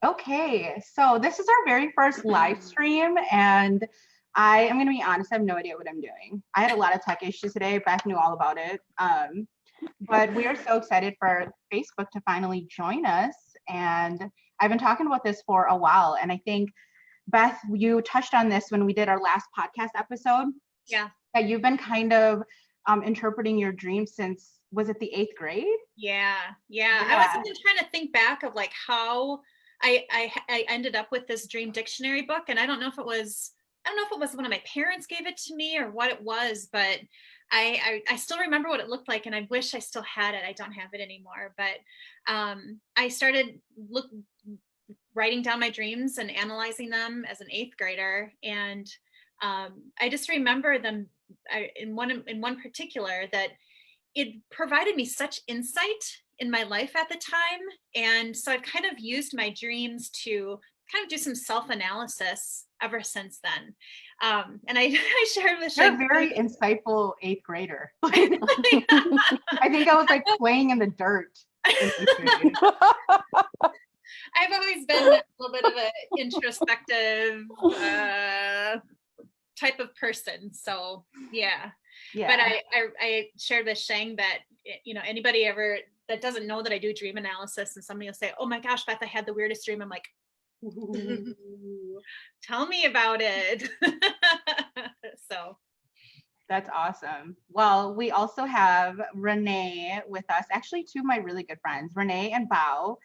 Okay, so this is our very first live stream, and I am going to be honest, I have no idea what I'm doing. I had a lot of tech issues today. Beth knew all about it. But we are so excited for Facebook to finally join us. And I've been talking about this for a while. And I think, Beth, you touched on this when we did our last podcast episode. Yeah. That you've been kind of interpreting your dreams since, was it the 8th grade? Yeah. I was even trying to think back of like how I ended up with this dream dictionary book, and I don't know if it was one of my parents gave it to me or what it was, but I still remember what it looked like, and I wish I still had it. I don't have it anymore, but I started writing down my dreams and analyzing them as an 8th grader, and I just remember them in one particular that it provided me such insight in my life at the time. And so I've kind of used my dreams to kind of do some self-analysis ever since then. And I shared with You're a very insightful 8th grader. I think I was like playing in the dirt in 8th grade. I've always been a little bit of an introspective type of person. So yeah. But I shared with Shang that, you know, anybody ever that doesn't know that I do dream analysis, and somebody will say, oh my gosh, Beth, I had the weirdest dream. I'm like, tell me about it. So that's awesome. Well, we also have Renee with us, actually two of my really good friends, Renee and Bao,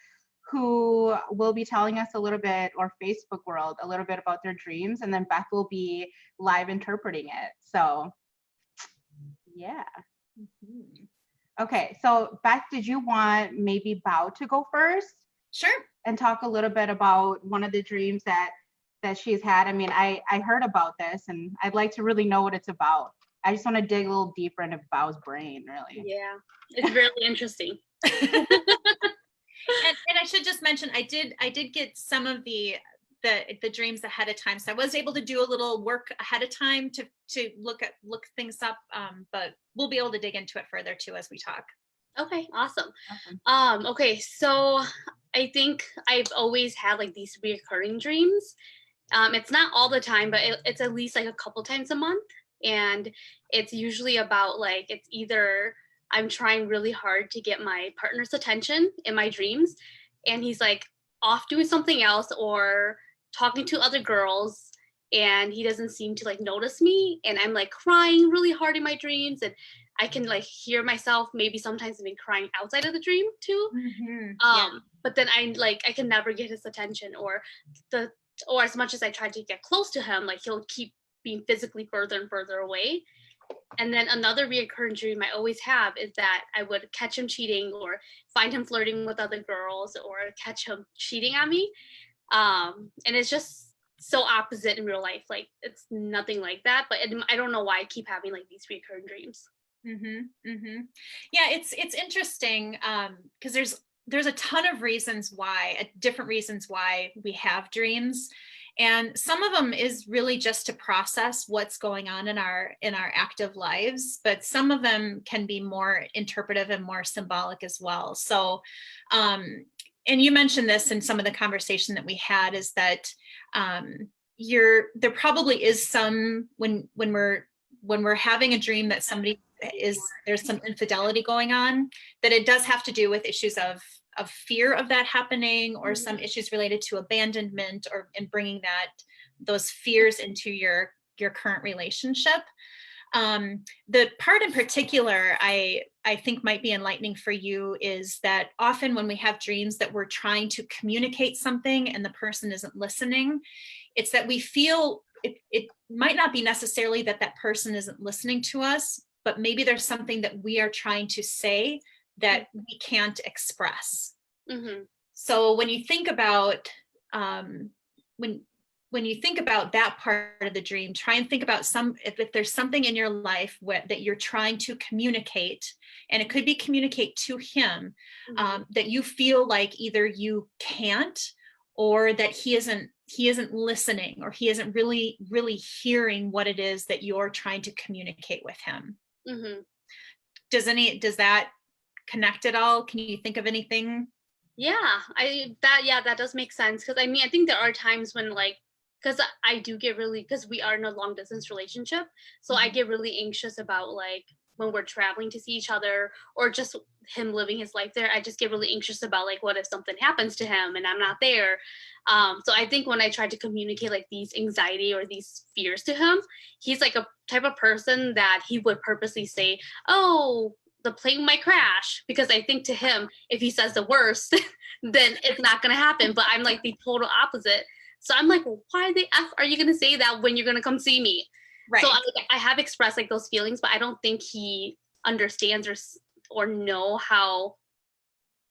who will be telling us a little bit, or Facebook world, a little bit about their dreams, and then Beth will be live interpreting it. So yeah. Okay, so Beth, did you want maybe Bao to go first? Sure. And talk a little bit about one of the dreams that she's had. I mean, I heard about this, and I'd like to really know what it's about. I just want to dig a little deeper into Bao's brain, really. Yeah, it's really interesting. And I should just mention, I did get some of the dreams ahead of time, so I was able to do a little work ahead of time to look things up, but we'll be able to dig into it further too as we talk. Okay, awesome. Okay, so I think I've always had like these reoccurring dreams. It's not all the time, but it's at least like a couple times a month, and it's usually about like, it's either I'm trying really hard to get my partner's attention in my dreams, and he's like off doing something else or talking to other girls, and he doesn't seem to like notice me, and I'm like crying really hard in my dreams, and I can like hear myself maybe sometimes even crying outside of the dream too. But then I can never get his attention, or as much as I try to get close to him, like he'll keep being physically further and further away. And then another reoccurring dream I always have is that I would catch him cheating, or find him flirting with other girls, or catch him cheating on me. And it's just so opposite in real life. Like it's nothing like that, but I don't know why I keep having like these recurring dreams. Yeah, it's interesting because there's a ton of different reasons why we have dreams, and some of them is really just to process what's going on in our active lives, but some of them can be more interpretive and more symbolic as well. So and you mentioned this in some of the conversation that we had, is that there probably is some when we're having a dream that there's some infidelity going on, that it does have to do with issues of fear of that happening, or some issues related to abandonment, and bringing those fears into your current relationship. The part in particular I think might be enlightening for you is that often when we have dreams that we're trying to communicate something and the person isn't listening, it's that we feel it might not be necessarily that person isn't listening to us, but maybe there's something that we are trying to say that we can't express. So when you think about when you think about that part of the dream, try and think about if there's something in your life that you're trying to communicate, and it could be communicate to him, that you feel like either you can't, or that he isn't listening, or he isn't really hearing what it is that you're trying to communicate with him. Does that connect at all? Can you think of anything? Yeah, that does make sense. Because I mean, I think there are times when like, because I do get really, because we are in a long distance relationship, so I get really anxious about like when we're traveling to see each other, or just him living his life there. I just get really anxious about like, what if something happens to him and I'm not there. So I think when I try to communicate like these anxiety or these fears to him, he's like a type of person that he would purposely say, "Oh, the plane might crash," because I think to him, if he says the worst, then it's not going to happen. But I'm like the total opposite. So I'm like, well, why the F are you going to say that when you're going to come see me? Right. So I have expressed like those feelings, but I don't think he understands or know how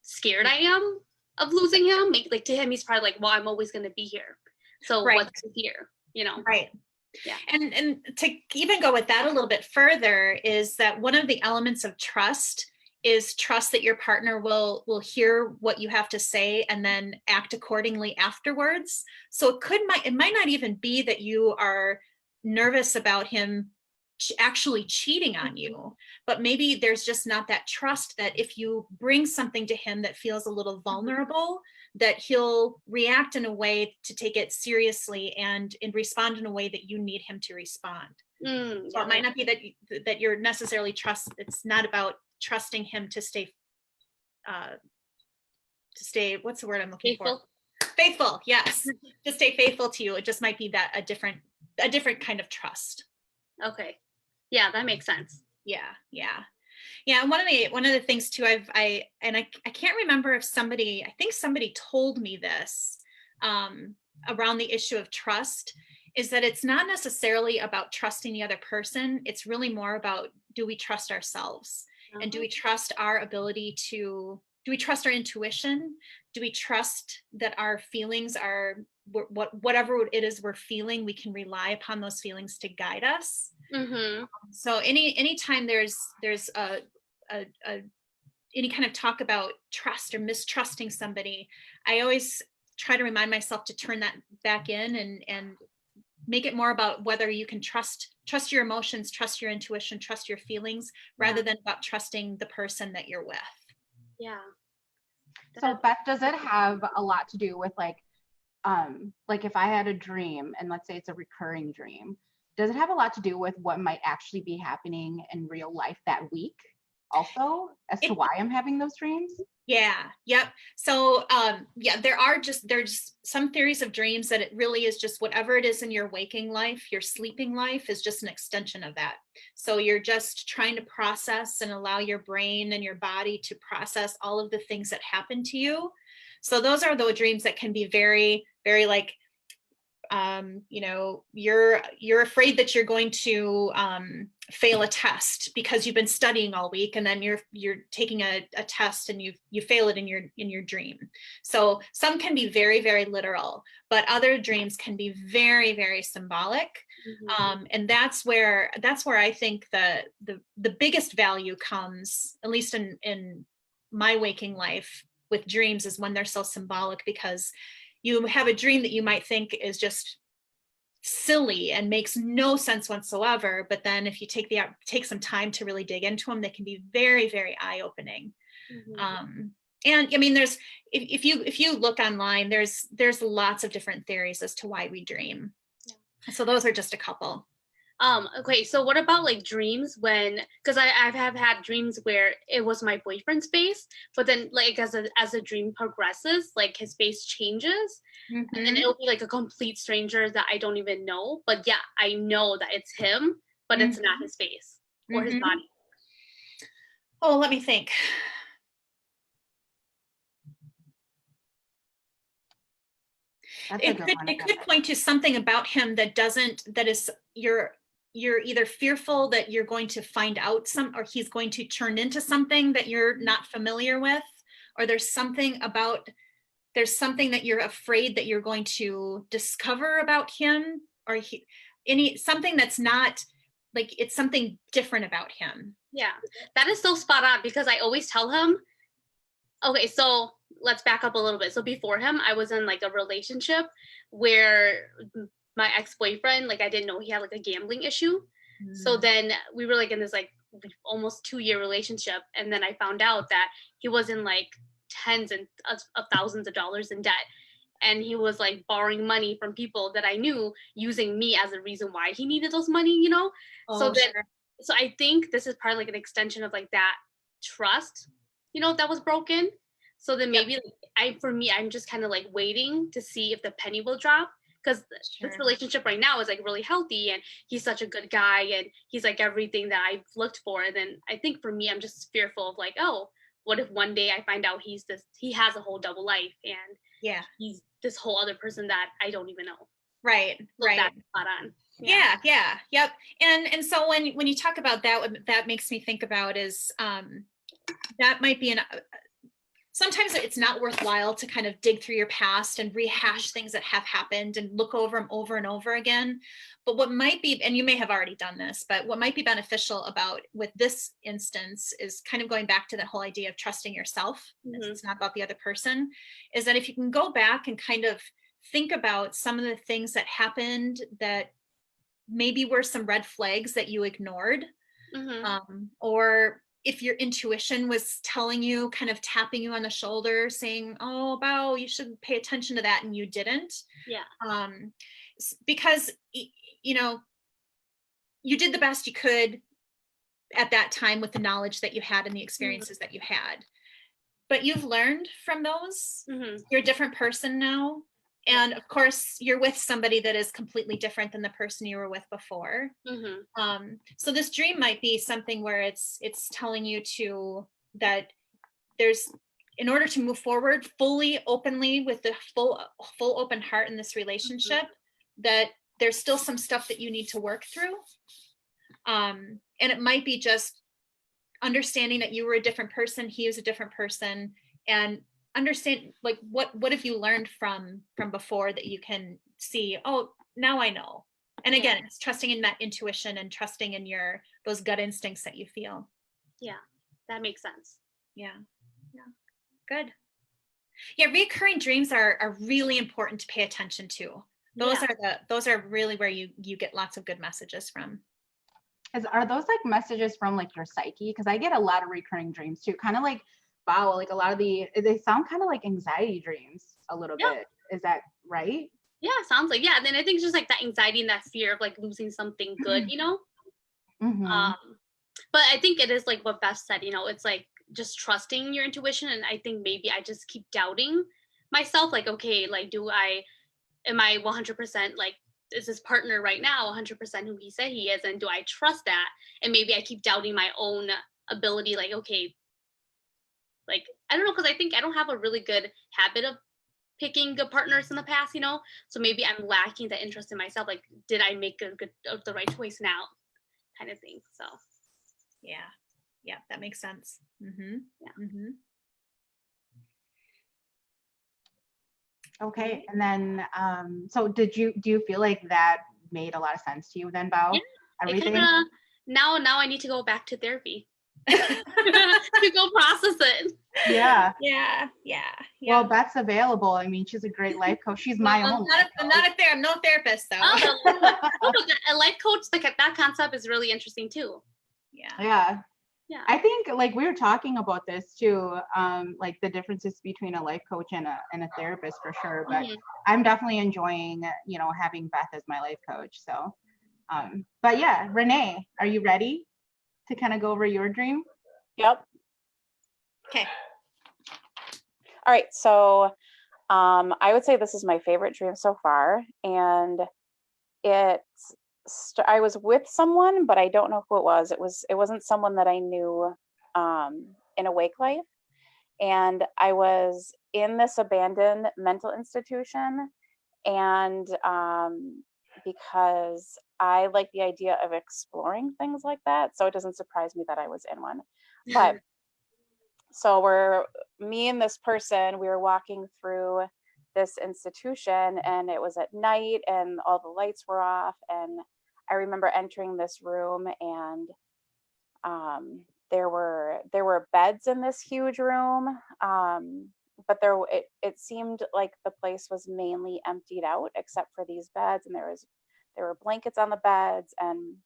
scared I am of losing him. Like to him, he's probably like, well, I'm always going to be here. So Right. what's here, you know? Right. Yeah. And to even go with that a little bit further is that one of the elements of trust is trust that your partner will hear what you have to say and then act accordingly afterwards. So it might not even be that you are nervous about him actually cheating on you, but maybe there's just not that trust that if you bring something to him that feels a little vulnerable, that he'll react in a way to take it seriously and respond in a way that you need him to respond. So it might not be that you're necessarily it's not about trusting him to stay what's the word I'm looking for? Faithful, yes. To stay faithful to you. It just might be that a different kind of trust. Okay. Yeah, that makes sense. Yeah. And one of the things too, I can't remember if I think somebody told me this around the issue of trust, is that it's not necessarily about trusting the other person. It's really more about, do we trust ourselves? And do we trust our ability do we trust our intuition? Do we trust that our feelings are whatever it is we're feeling, we can rely upon those feelings to guide us? Mm-hmm. So anytime there's any kind of talk about trust or mistrusting somebody, I always try to remind myself to turn that back in and make it more about whether you can trust your emotions, trust your intuition, trust your feelings, rather than about trusting the person that you're with. Yeah. So Beth, does it have a lot to do with like if I had a dream and let's say it's a recurring dream, does it have a lot to do with what might actually be happening in real life that week also as to why I'm having those dreams? Yeah. Yep. So there's some theories of dreams that it really is just whatever it is in your waking life, your sleeping life is just an extension of that. So you're just trying to process and allow your brain and your body to process all of the things that happen to you. So those are the dreams that can be very, very like, you're afraid that you're going to fail a test because you've been studying all week, and then you're taking a test and you fail it in your dream. So some can be very, very literal, but other dreams can be very, very symbolic. Mm-hmm. And that's where I think the biggest value comes, at least in my waking life with dreams, is when they're so symbolic, because you have a dream that you might think is just silly and makes no sense whatsoever, but then if you take some time to really dig into them, they can be very, very eye-opening. Mm-hmm. And I mean, there's if you look online, there's lots of different theories as to why we dream. Yeah. So those are just a couple. Okay, so what about like dreams because I've had dreams where it was my boyfriend's face, but then like as the dream progresses, like his face changes, mm-hmm. and then it'll be like a complete stranger that I don't even know, but yeah, I know that it's him, but mm-hmm. it's not his face or mm-hmm. his body. Oh, let me think. It could point to something about him you're either fearful that you're going to find out or he's going to turn into something that you're not familiar with, or there's something that you're afraid that you're going to discover about him, or something that's not like, it's something different about him. Yeah, that is so spot on, because I always tell him, okay, so let's back up a little bit. So before him, I was in like a relationship where my ex-boyfriend, like I didn't know he had like a gambling issue. Mm. So then we were like in this like almost 2-year relationship. And then I found out that he was in like tens and of thousands of dollars in debt. And he was like borrowing money from people that I knew, using me as a reason why he needed those money, you know? So I think this is probably like an extension of like that trust, you know, that was broken. So then maybe I'm just kind of like waiting to see if the penny will drop, because this relationship right now is like really healthy and he's such a good guy and he's like everything that I've looked for. And then I think for me, I'm just fearful of like, oh, what if one day I find out he has a whole double life and he's this whole other person that I don't even know. Right. That's spot on. Yep. And so when you talk about that, what that makes me think about is that might be sometimes it's not worthwhile to kind of dig through your past and rehash things that have happened and look over them over and over again. But what might be, and you may have already done this, but what might be beneficial about with this instance is kind of going back to that whole idea of trusting yourself. It's not about the other person, is that if you can go back and kind of think about some of the things that happened that maybe were some red flags that you ignored, or if your intuition was telling you, kind of tapping you on the shoulder saying, oh, Bao, you should pay attention to that, and you didn't. Because, you know, you did the best you could at that time with the knowledge that you had and the experiences that you had. But you've learned from those. You're a different person now. And of course, you're with somebody that is completely different than the person you were with before. So this dream might be something where it's telling you that there's, in order to move forward fully, openly, with the full open heart in this relationship, that there's still some stuff that you need to work through. And it might be just understanding that you were a different person, he was a different person, and understand like what have you learned from before that you can see, oh, now I know. And again, it's trusting in that intuition and trusting in those gut instincts that you feel. That makes sense. Good. Recurring dreams are really important to pay attention to. Those are really where you get lots of good messages from. Are those like messages from like your psyche? Because I get a lot of recurring dreams too, kind of like, wow, like a lot of they sound kind of like anxiety dreams a little bit. Is that right? Yeah, sounds like, and then I think it's just like that anxiety and that fear of like losing something good, you know? But I think it is like what Beth said, you know, it's like just trusting your intuition. And I think maybe I just keep doubting myself, like, okay, like, am I 100% like, is this partner right now 100% who he said he is? And do I trust that? And maybe I keep doubting my own ability, like, okay, like, I don't know, because I think I don't have a really good habit of picking good partners in the past, you know? So maybe I'm lacking the interest in myself. Like, did I make the right choice now? Kind of thing. So. Yeah, that makes sense. Okay. And then, so do you feel like that made a lot of sense to you then, Bao? Everything? Now I need to go back to therapy. To go process it. Yeah. Well, Beth's available. I mean, she's a great life coach. She's my own. I'm no therapist though. But a life coach, like that concept is really interesting too. Yeah. I think like we were talking about this too, like the differences between a life coach and a therapist for sure. But I'm definitely enjoying, you know, having Beth as my life coach. So, but yeah, Renee, are you ready to kind of go over your dream? Yep. Okay. All right. So I would say this is my favorite dream so far. And I was with someone, but I don't know who it was. It wasn't someone that I knew in a wake life. And I was in this abandoned mental institution. And because I like the idea of exploring things like that. So it doesn't surprise me that I was in one. But so me and this person, we were walking through this institution, and it was at night and all the lights were off. And I remember entering this room, and there were beds in this huge room. But it seemed like the place was mainly emptied out except for these beds, and there were blankets on the beds, and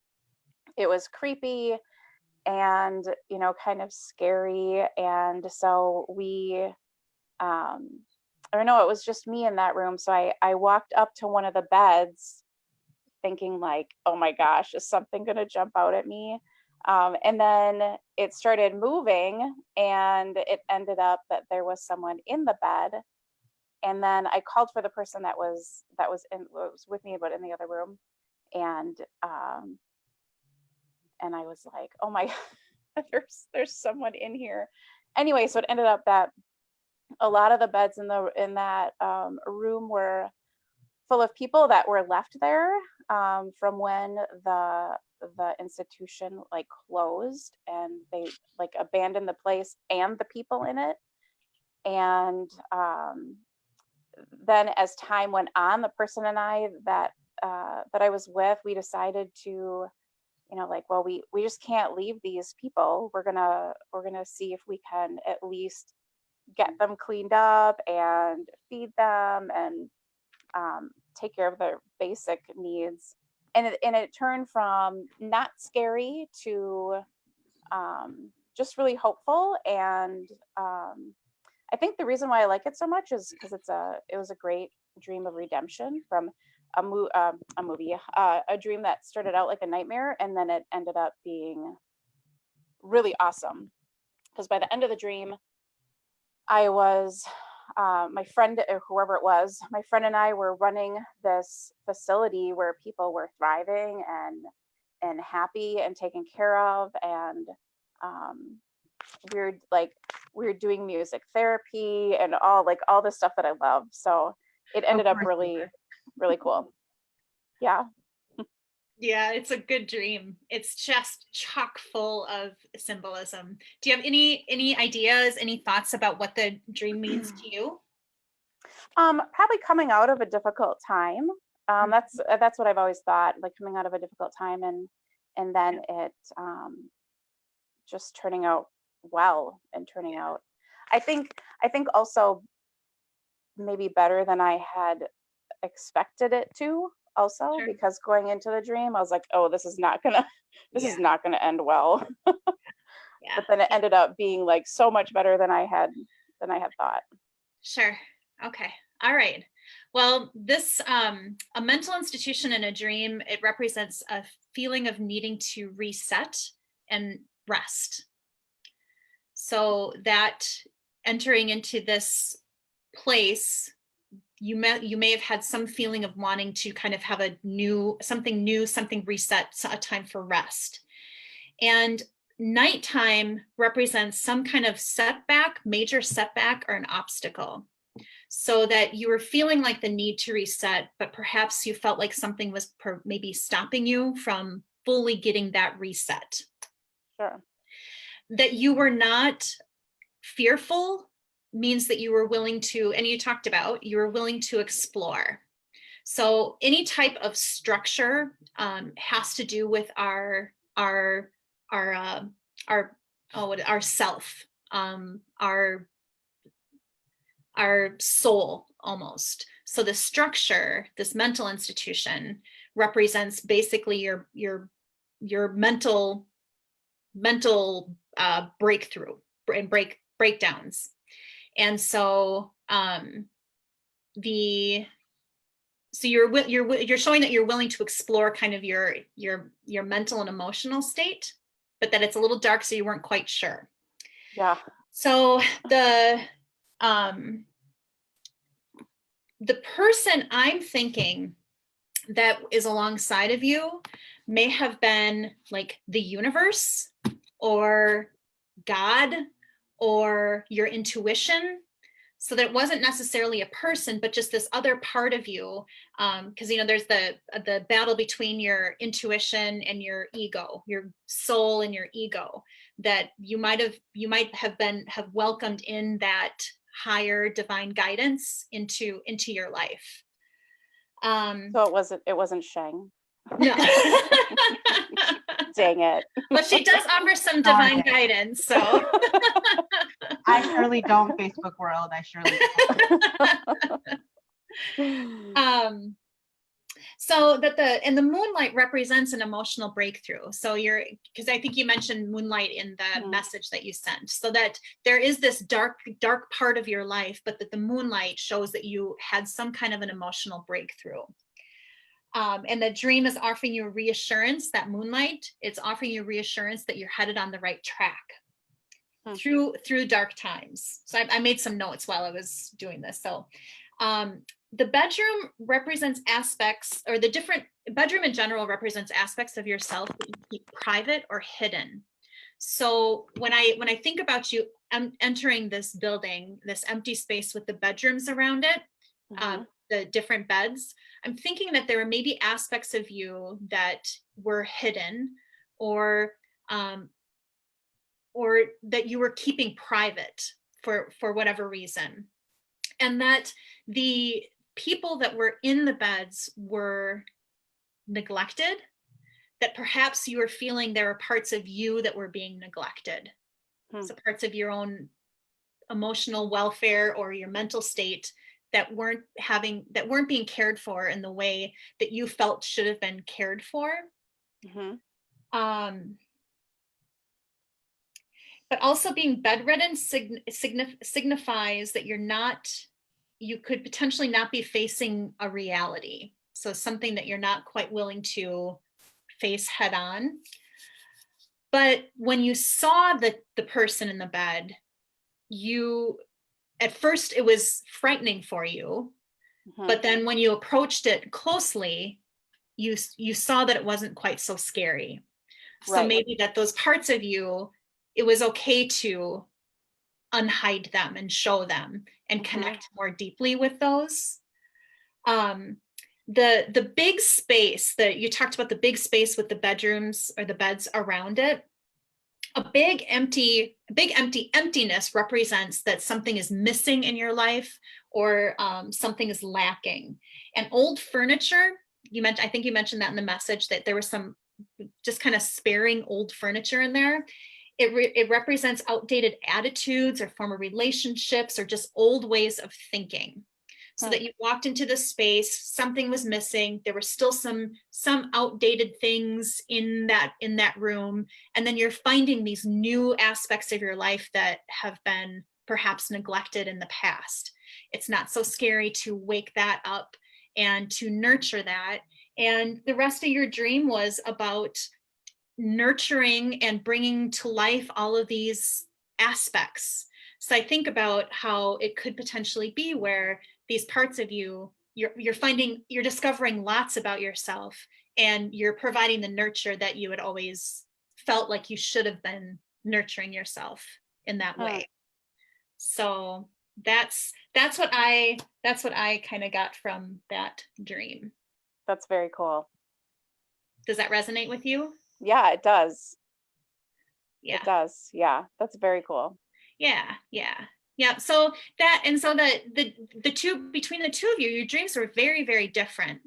it was creepy and, you know, kind of scary. And so we or no, it was just me in that room. So I walked up to one of the beds thinking like, oh my gosh, is something going to jump out at me? And then it started moving, and it ended up that there was someone in the bed. And then I called for the person that was with me, but in the other room. And I was like, oh my, there's someone in here. Anyway, so it ended up that a lot of the beds in that room were full of people that were left there from when the institution like closed, and they like abandoned the place and the people in it. And then as time went on, the person and I that I was with, we decided to, like, well, we just can't leave these people. We're gonna see if we can at least get them cleaned up and feed them and take care of their basic needs. And it turned from not scary to just really hopeful. And I think the reason why I like it so much is because it was a great dream of redemption from a movie, a dream that started out like a nightmare, and then it ended up being really awesome. Because by the end of the dream, I was my friend, or whoever it was, my friend and I were running this facility where people were thriving and happy and taken care of. And we were doing music therapy and all the stuff that I love. So it ended up really, really cool. Yeah. Yeah, it's a good dream. It's just chock full of symbolism. Do you have any ideas, any thoughts about what the dream means to you? Probably coming out of a difficult time. That's what I've always thought, like coming out of a difficult time, and then it just turning out well, and turning out, I think also maybe better than I had expected it to. Also, sure. Because going into the dream, I was like, oh, this is not gonna end well. Yeah. But then it ended up being like so much better than I had thought. Sure. Okay. All right. Well, this a mental institution in a dream, it represents a feeling of needing to reset and rest. So that entering into this place, you may have had some feeling of wanting to kind of have something reset, a time for rest. And nighttime represents some kind of setback, major setback, or an obstacle. So that you were feeling like the need to reset, but perhaps you felt like something was maybe stopping you from fully getting that reset. Sure. That you were not fearful means that you were willing to, and you talked about, you were willing to explore. So any type of structure has to do with our self, our soul almost. So the structure, this mental institution, represents basically your mental breakthrough and breakdowns. And so you're showing that you're willing to explore kind of your mental and emotional state, but that it's a little dark, so you weren't quite sure. Yeah. So the person I'm thinking that is alongside of you may have been like the universe or God or your intuition. So that it wasn't necessarily a person, but just this other part of you. Because there's the battle between your intuition and your ego, your soul and your ego, that you might have welcomed in that higher divine guidance into your life. So it wasn't Shang. No. Dang it. Well, she does offer some divine guidance, so. I surely don't, Facebook world. I surely don't. So that the moonlight represents an emotional breakthrough. So because I think you mentioned moonlight in the message that you sent, so that there is this dark part of your life, but that the moonlight shows that you had some kind of an emotional breakthrough. And the dream is offering you a reassurance, that moonlight, it's offering you reassurance that you're headed on the right track through dark times. So I made some notes while I was doing this. So the bedroom represents aspects, or the different bedroom in general represents aspects of yourself that you keep private or hidden. So when I think about you entering this building, this empty space with the bedrooms around it, the different beds, I'm thinking that there are maybe aspects of you that were hidden, or that you were keeping private for whatever reason, and that the people that were in the beds were neglected, that perhaps you were feeling there were parts of you that were being neglected. So parts of your own emotional welfare or your mental state that weren't being cared for in the way that you felt should have been cared for. But also being bedridden signifies that you could potentially not be facing a reality. So something that you're not quite willing to face head on. But when you saw the person in the bed, at first it was frightening for you, but then when you approached it closely, you saw that it wasn't quite so scary. So maybe that those parts of you, it was okay to unhide them and show them and connect more deeply with those. The big space that you talked about, the big space with the bedrooms or the beds around it, a big empty emptiness represents that something is missing in your life, or something is lacking. And old furniture, I think you mentioned that in the message, that there was some just kind of sparing old furniture in there. It represents outdated attitudes or former relationships or just old ways of thinking. So that you walked into the space, something was missing. There were still some outdated things in that room. And then you're finding these new aspects of your life that have been perhaps neglected in the past. It's not so scary to wake that up and to nurture that. And the rest of your dream was about nurturing and bringing to life all of these aspects. So I think about how it could potentially be where these parts of you, you're discovering lots about yourself, and you're providing the nurture that you had always felt like you should have been nurturing yourself in that way. So that's what I kind of got from that dream. That's very cool. Does that resonate with you? Yeah, it does. Yeah. It does. Yeah, that's very cool. Yeah. So the two, between the two of you, your dreams were very, very different.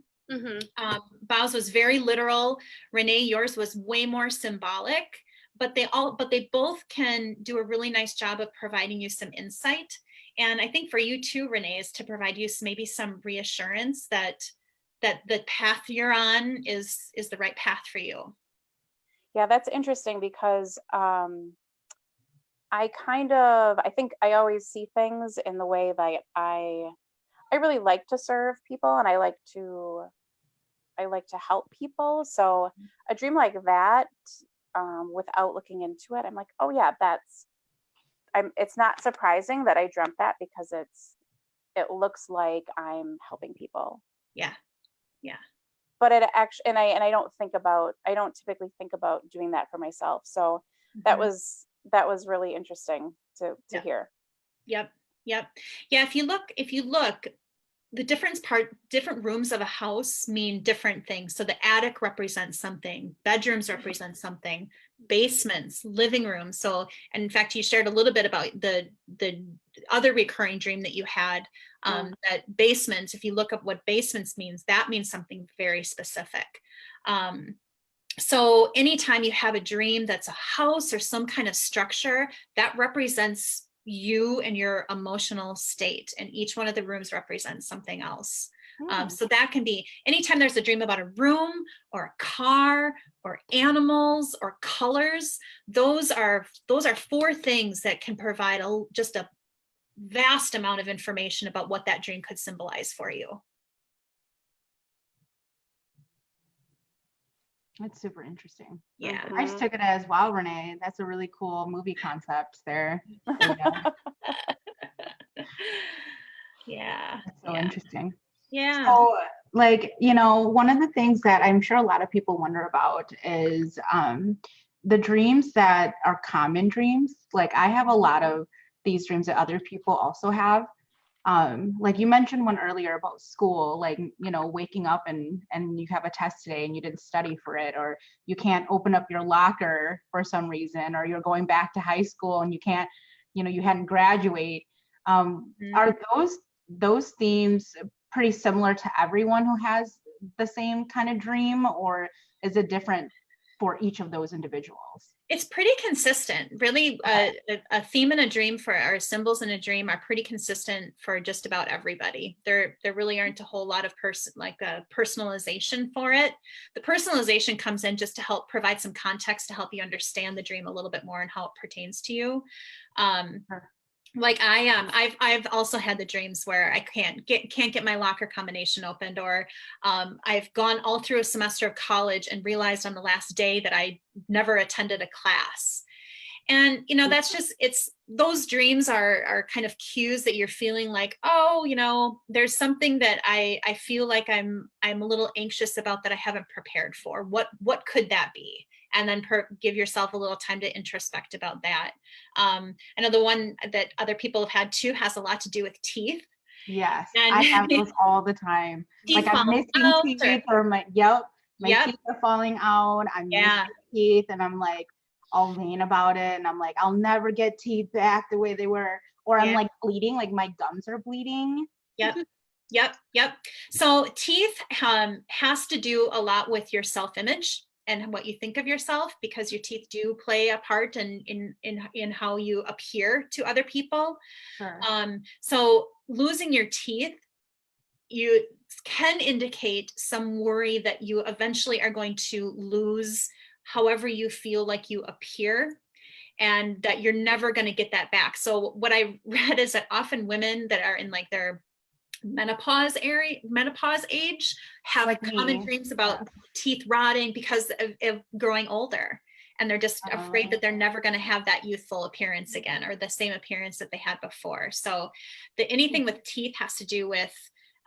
Bow's was very literal. Renee, yours was way more symbolic, but they both can do a really nice job of providing you some insight. And I think for you too, Renee, is to provide you maybe some reassurance that the path you're on is the right path for you. Yeah, that's interesting because I think I always see things in the way that I really like to serve people, and I like to help people. So a dream like that, without looking into it, I'm like, oh yeah, it's not surprising that I dreamt that, because it looks like I'm helping people. Yeah. But it actually, and I don't typically think about doing that for myself. So that was really interesting to hear. Yep. Yeah, if you look, the different rooms of a house mean different things. So the attic represents something, bedrooms represent something, basements, living rooms. So, and in fact, you shared a little bit about the other recurring dream that you had, that basements, if you look up what basements means, that means something very specific. So anytime you have a dream that's a house or some kind of structure, that represents you and your emotional state, and each one of the rooms represents something else. So that can be anytime there's a dream about a room or a car or animals or colors. Those are 4 things that can provide just a vast amount of information about what that dream could symbolize for you. That's super interesting. Yeah. I just took it as, wow, Renee, that's a really cool movie concept there. Yeah. That's so interesting. Yeah. So, like, one of the things that I'm sure a lot of people wonder about is the dreams that are common dreams. Like, I have a lot of these dreams that other people also have. Like you mentioned one earlier about school, like, waking up and you have a test today and you didn't study for it, or you can't open up your locker for some reason, or you're going back to high school and you can't, you hadn't graduate. Are those themes pretty similar to everyone who has the same kind of dream, or is it different for each of those individuals? It's pretty consistent, really. A theme in a dream or symbols in a dream are pretty consistent for just about everybody. There really aren't a whole lot of personalization for it. The personalization comes in just to help provide some context to help you understand the dream a little bit more and how it pertains to you. Like I've also had the dreams where I can't get my locker combination opened, or I've gone all through a semester of college and realized on the last day that I never attended a class. And that's just, those dreams are kind of cues that you're feeling like, oh, there's something that I feel like I'm a little anxious about that I haven't prepared for. What could that be? And then give yourself a little time to introspect about that. I know the one that other people have had too has a lot to do with teeth. Yes, And I have those all the time. Like I'm missing teeth, or my teeth are falling out. I'm missing teeth, and I'm like all vain about it. And I'm like, I'll never get teeth back the way they were. Or I'm like bleeding, like my gums are bleeding. Yep. So teeth has to do a lot with your self-image and what you think of yourself, because your teeth do play a part in how you appear to other people. Sure. So losing your teeth, you can indicate some worry that you eventually are going to lose however you feel like you appear, and that you're never going to get that back. So what I read is that often women that are in like their menopause age have like common dreams about teeth rotting because of growing older, and they're just afraid that they're never going to have that youthful appearance again, or the same appearance that they had before. So anything with teeth has to do with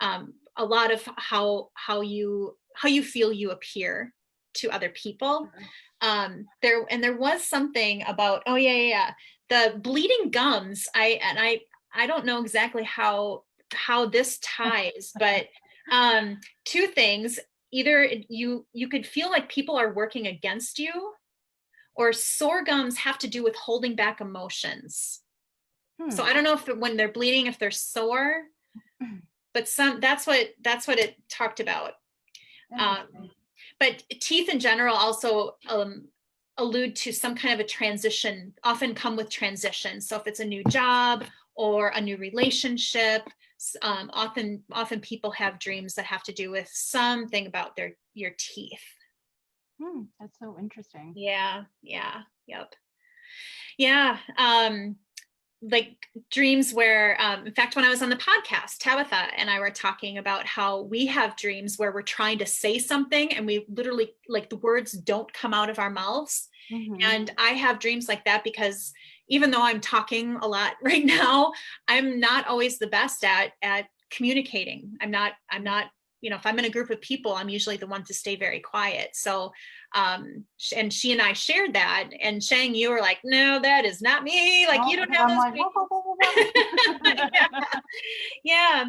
a lot of how you feel you appear to other people. There was something about the bleeding gums. I don't know exactly how this ties, but 2 things: either you could feel like people are working against you, or sore gums have to do with holding back emotions. So I don't know if when they're bleeding, if they're sore, but that's what it talked about. But teeth in general also allude to some kind of a transition, often come with transition. So if it's a new job or a new relationship, often people have dreams that have to do with something about your teeth. That's so interesting. Yep. Like dreams where, in fact, when I was on the podcast, Tabitha and I were talking about how we have dreams where we're trying to say something and we literally, like, the words don't come out of our mouths. And I have dreams like that because even though I'm talking a lot right now, I'm not always the best at communicating. I'm not, if I'm in a group of people, I'm usually the one to stay very quiet. So, and she and I shared that, and Shang, you were like, no, that is not me. Like, you don't have those. Like, yeah.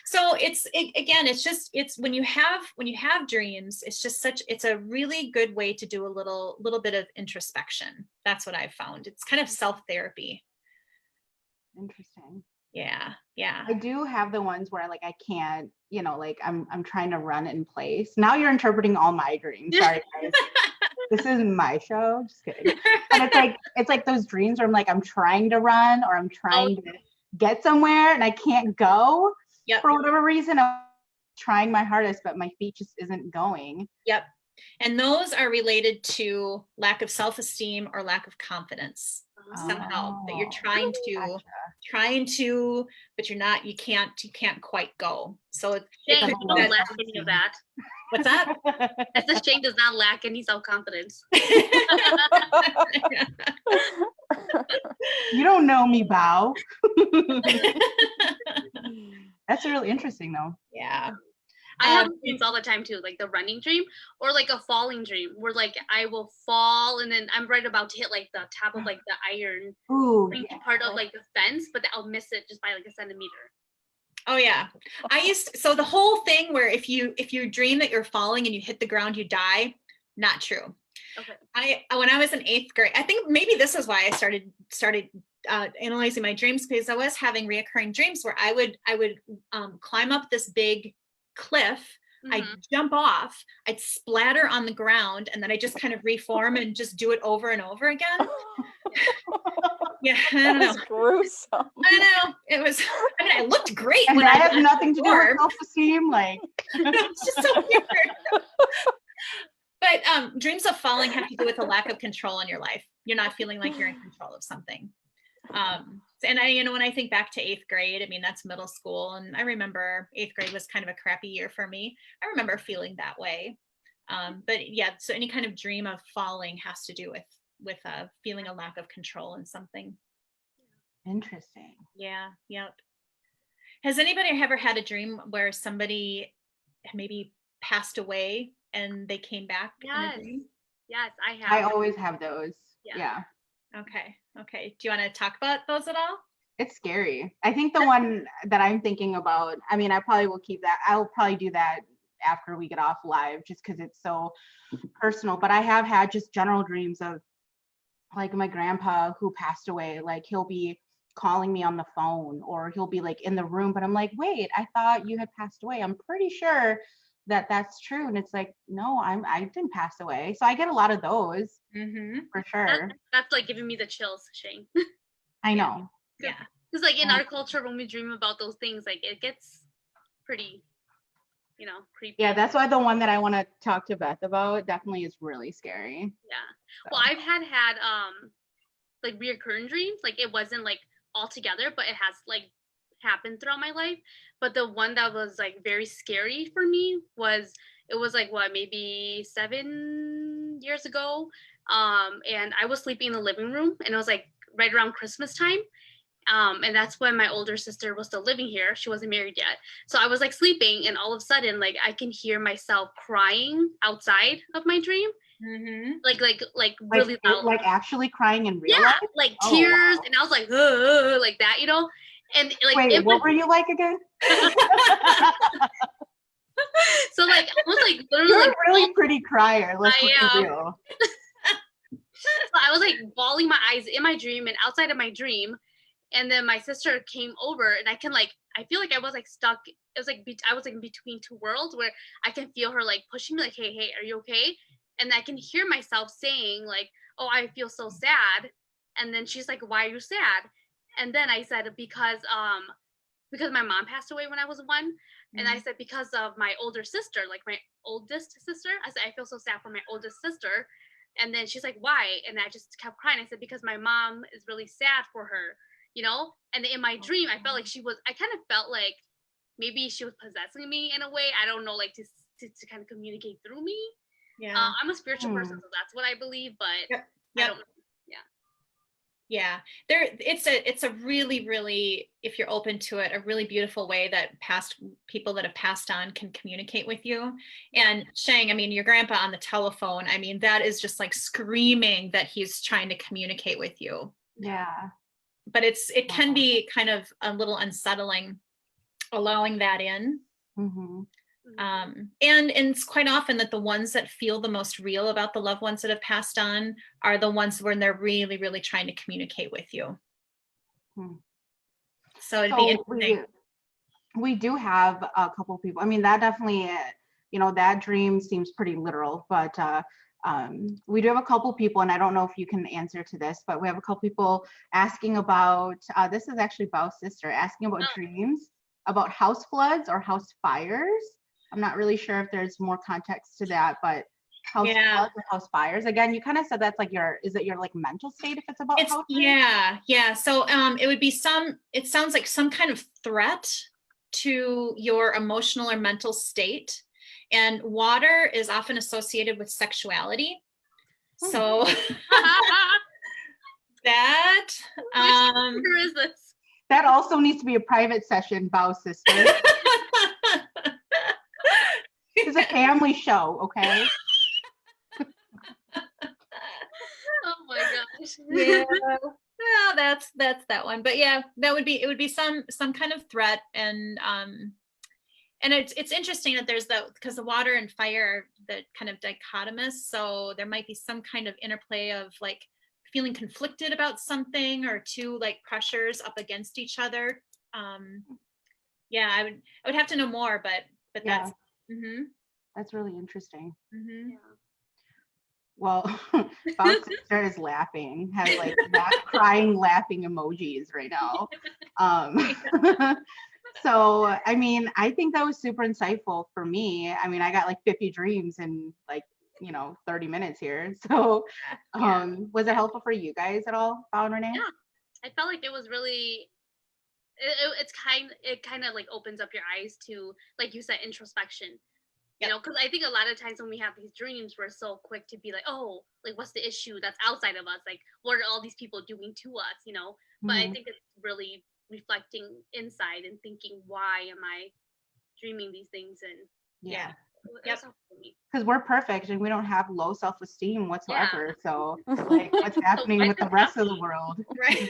So it's when you have dreams, it's a really good way to do a little bit of introspection. That's what I've found. It's kind of self-therapy. Interesting. Yeah. I do have the ones where like I can't, like I'm trying to run in place. Now you're interpreting all my dreams. Sorry, guys. This is my show. Just kidding. But it's like those dreams where I'm trying to run, or I'm trying to get somewhere and I can't go for whatever reason. trying my hardest, but my feet just isn't going. Yep. And those are related to lack of self-esteem or lack of confidence somehow, that you're trying to, but you're not, you can't quite go. So Shane don't lack any of that. What's that? As the Shane does not lack any self-confidence. You don't know me, Bao. That's really interesting though. Yeah. I have dreams all the time too, like the running dream or like a falling dream where like I will fall and then I'm right about to hit like the top of like the iron part of like the fence, but I'll miss it just by like a centimeter. Oh yeah. So the whole thing where if you dream that you're falling and you hit the ground, you die, not true. Okay. When I was in 8th grade, I think maybe this is why I started analyzing my dreams, because I was having reoccurring dreams where I would climb up this big cliff. I'd jump off, I'd splatter on the ground, and then I just kind of reform and just do it over and over again. Yeah, I don't know. That's gruesome. I know. It was, I mean, I looked great. And when that I has nothing to do with self-esteem, like. It's just so weird. But dreams of falling have to do with a lack of control in your life. You're not feeling like you're in control of something. And when I think back to 8th grade, I mean, that's middle school. And I remember 8th grade was kind of a crappy year for me. I remember feeling that way. But yeah, so any kind of dream of falling has to do with feeling a lack of control in something. Interesting. Yeah. Yep. Has anybody ever had a dream where somebody maybe passed away and they came back in a dream? Yes, I have. I always have those. Yeah. Okay. Do you want to talk about those at all? It's scary. I think the one that I'm thinking about, I mean, I probably will keep that. I'll probably do that after we get off live, just because it's so personal. But I have had just general dreams of like my grandpa who passed away. Like he'll be calling me on the phone, or he'll be like in the room, but I'm like, wait, I thought you had passed away. I'm pretty sure that that's true. And it's like, no, I didn't pass away. So I get a lot of those for sure. That's like giving me the chills, Shane. I know. Yeah. Because like in our culture, when we dream about those things, like it gets pretty, creepy. Yeah, that's why the one that I want to talk to Beth about definitely is really scary. Yeah. So. Well, I've had like reoccurring dreams. Like it wasn't like all together, but it has like happened throughout my life. But the one that was like very scary for me was like maybe 7 years ago. And I was sleeping in the living room, and it was like right around Christmas time. And that's when my older sister was still living here. She wasn't married yet. So I was like sleeping, and all of a sudden, like I can hear myself crying outside of my dream. Like really loud. Like actually crying in real life? Like tears. Wow. And I was like, like that, And like, wait, what were you like again? So like I was like literally You're like a really pretty crier. Let's be real. So I was like bawling my eyes in my dream and outside of my dream. And then my sister came over, and I feel like I was like stuck. It was like I was like in between two worlds where I can feel her like pushing me like, hey, are you okay? And I can hear myself saying like, oh, I feel so sad. And then she's like, why are you sad? And then I said, because my mom passed away when I was 1. And I said, because of my older sister, like my oldest sister. I said, I feel so sad for my oldest sister. And then she's like, why? And I just kept crying. I said, because my mom is really sad for her. And in my dream, I felt like I kind of felt like maybe she was possessing me in a way. I don't know, like to kind of communicate through me. Yeah. I'm a spiritual person, so that's what I believe, but I don't know. Yeah. It's a really, really, if you're open to it, a really beautiful way that people that have passed on can communicate with you. And Shang, I mean, your grandpa on the telephone, I mean, that is just like screaming that he's trying to communicate with you. Yeah. But it can be kind of a little unsettling allowing that in. And it's quite often that the ones that feel the most real about the loved ones that have passed on are the ones when they're really, really trying to communicate with you. So it'd be interesting. We do have a couple people. I mean, that definitely, that dream seems pretty literal, but we do have a couple people, and I don't know if you can answer to this, but we have a couple people asking about, this is actually Bao's sister, asking about dreams about house floods or house fires. I'm not really sure if there's more context to that, but house Yeah. floods or house fires. Again, you kind of said that's like is it your like mental state if it's about house fires? Yeah. So it would be it sounds like some kind of threat to your emotional or mental state. And water is often associated with sexuality. So that Who is this? That also needs to be a private session, Bow Sister. It's a family show, okay? Oh my gosh. Yeah. Well, that's that one. But yeah, it would be some kind of threat. And it's interesting that there's because the water and fire are the kind of dichotomous. So there might be some kind of interplay of like feeling conflicted about something, or two like pressures up against each other. Yeah, I would have to know more, but Yeah. That's really interesting. Well, Bow Sister is laughing, has like crying, laughing emojis right now. So, I mean, I think that was super insightful for me. I mean, I got like 50 dreams in like, 30 minutes here. So, was it helpful for you guys at all, Bow and Renee? Yeah, I felt like it was really, it kind of like opens up your eyes to, like you said, introspection. You know, because I think a lot of times when we have these dreams, we're so quick to be like, oh, like what's the issue that's outside of us? Like, what are all these people doing to us? But I think it's really reflecting inside and thinking, why am I dreaming these things? And because we're perfect and we don't have low self-esteem whatsoever. So like what's happening with the rest of the world? Right.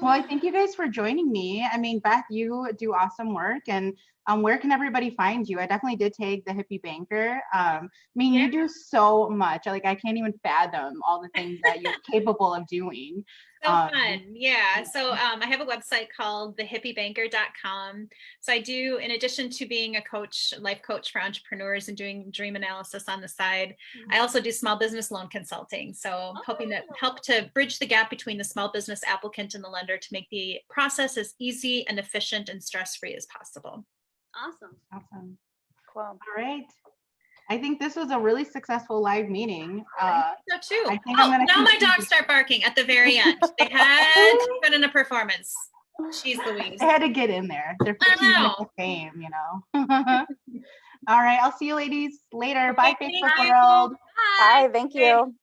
Well, I thank you guys for joining me. I mean, Beth, you do awesome work. And where can everybody find you? I definitely did take the Hippie Banker. I mean, you do so much. Like, I can't even fathom all the things that you're capable of doing. So fun. Yeah. So I have a website called thehippiebanker.com. So I do, in addition to being a life coach for entrepreneurs and doing dream analysis on the side, I also do small business loan consulting. So hoping to help to bridge the gap between the small business applicant and the lender to make the process as easy and efficient and stress-free as possible. Awesome. Cool. All right. I think this was a really successful live meeting. So too. I think I'm gonna now my dogs start barking at the very end. They had to put in a performance. She's Louise. I had to get in there. They're 15 minutes of fame, All right. I'll see you ladies later. Bye, Facebook world. Bye. Thank you.